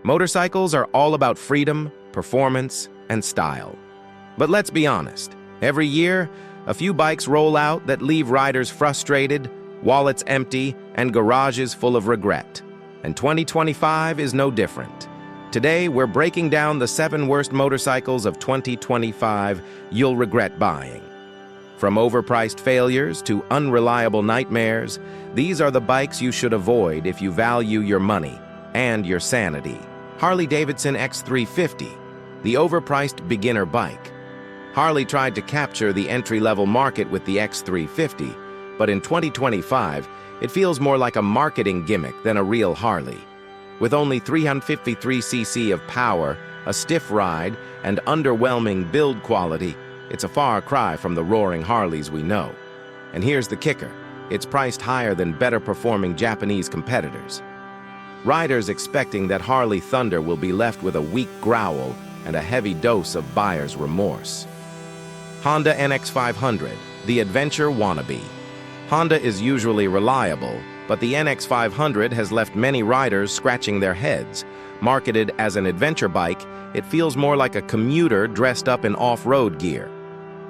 Motorcycles are all about freedom, performance, and style. But let's be honest, every year, a few bikes roll out that leave riders frustrated, wallets empty, and garages full of regret. And 2025 is no different. Today, we're breaking down the 7 worst motorcycles of 2025 you'll regret buying. From overpriced failures to unreliable nightmares, these are the bikes you should avoid if you value your money and your sanity. Harley-Davidson X350, the overpriced beginner bike. Harley tried to capture the entry-level market with the X350, but in 2025, it feels more like a marketing gimmick than a real Harley. With only 353cc of power, a stiff ride, and underwhelming build quality, it's a far cry from the roaring Harleys we know. And here's the kicker, it's priced higher than better-performing Japanese competitors. Riders expecting that Harley Thunder will be left with a weak growl and a heavy dose of buyer's remorse. Honda NX500, the adventure wannabe. Honda is usually reliable, but the NX500 has left many riders scratching their heads. Marketed as an adventure bike, it feels more like a commuter dressed up in off-road gear.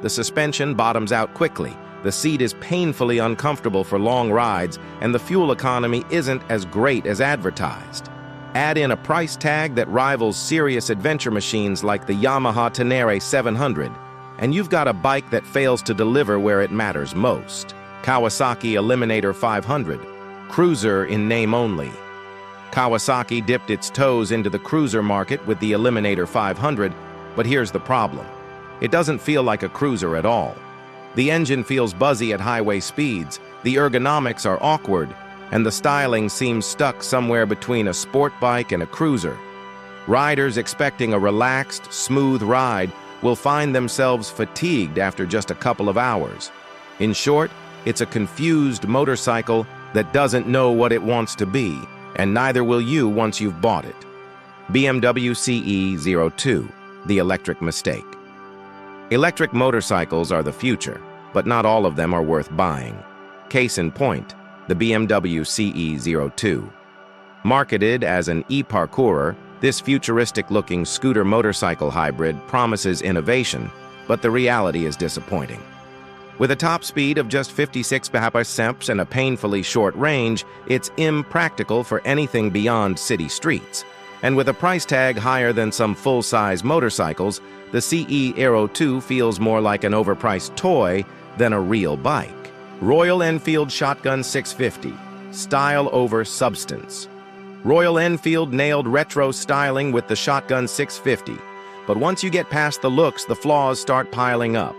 The suspension bottoms out quickly, the seat is painfully uncomfortable for long rides, and the fuel economy isn't as great as advertised. Add in a price tag that rivals serious adventure machines like the Yamaha Tenere 700, and you've got a bike that fails to deliver where it matters most. Kawasaki Eliminator 500, cruiser in name only. Kawasaki dipped its toes into the cruiser market with the Eliminator 500, but here's the problem. It doesn't feel like a cruiser at all. The engine feels buzzy at highway speeds, the ergonomics are awkward, and the styling seems stuck somewhere between a sport bike and a cruiser. Riders expecting a relaxed, smooth ride will find themselves fatigued after just a couple of hours. In short, it's a confused motorcycle that doesn't know what it wants to be, and neither will you once you've bought it. BMW CE02, the electric mistake. Electric motorcycles are the future, but not all of them are worth buying. Case in point, the BMW CE02. Marketed as an e-parkourer, this futuristic-looking scooter motorcycle hybrid promises innovation, but the reality is disappointing. With a top speed of just 56 km/h and a painfully short range, it's impractical for anything beyond city streets. And with a price tag higher than some full-size motorcycles, the CE02 feels more like an overpriced toy than a real bike. Royal Enfield Shotgun 650, style over substance. Royal Enfield nailed retro styling with the Shotgun 650, but once you get past the looks, the flaws start piling up.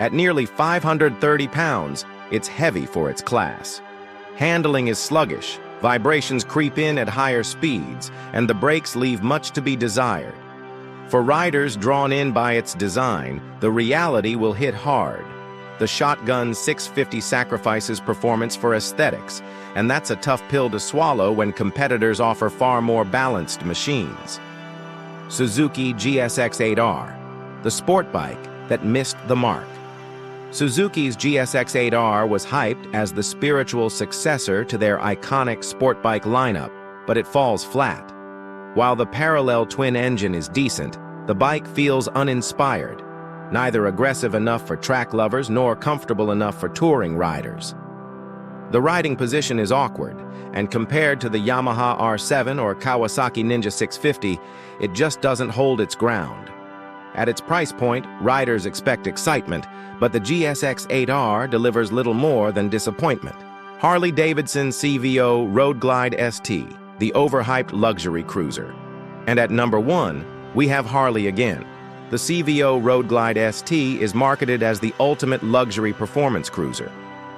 At nearly 530 pounds, it's heavy for its class. Handling is sluggish, vibrations creep in at higher speeds, and the brakes leave much to be desired. For riders drawn in by its design, the reality will hit hard. The Shotgun 650 sacrifices performance for aesthetics, and that's a tough pill to swallow when competitors offer far more balanced machines. Suzuki GSX-8R, the sport bike that missed the mark. Suzuki's GSX-8R was hyped as the spiritual successor to their iconic sport bike lineup, but it falls flat. While the parallel twin engine is decent, the bike feels uninspired, neither aggressive enough for track lovers nor comfortable enough for touring riders. The riding position is awkward, and compared to the Yamaha R7 or Kawasaki Ninja 650, it just doesn't hold its ground. At its price point, riders expect excitement, but the GSX-8R delivers little more than disappointment. Harley-Davidson CVO Road Glide ST, the overhyped luxury cruiser. And at number 1, we have Harley again. The CVO Road Glide ST is marketed as the ultimate luxury performance cruiser,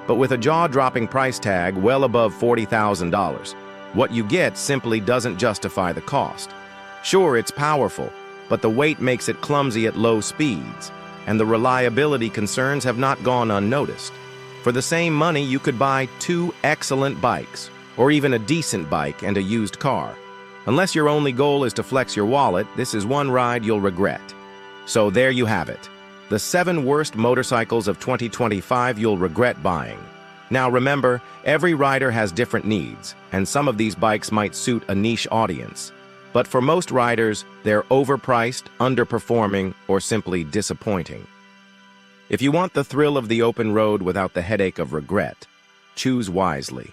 but with a jaw-dropping price tag well above $40,000. What you get simply doesn't justify the cost. Sure, it's powerful, but the weight makes it clumsy at low speeds, and the reliability concerns have not gone unnoticed. For the same money, you could buy 2 excellent bikes, or even a decent bike and a used car. Unless your only goal is to flex your wallet, this is one ride you'll regret. So there you have it, the 7 worst motorcycles of 2025 you'll regret buying. Now remember, every rider has different needs, and some of these bikes might suit a niche audience. But for most riders, they're overpriced, underperforming, or simply disappointing. If you want the thrill of the open road without the headache of regret, choose wisely.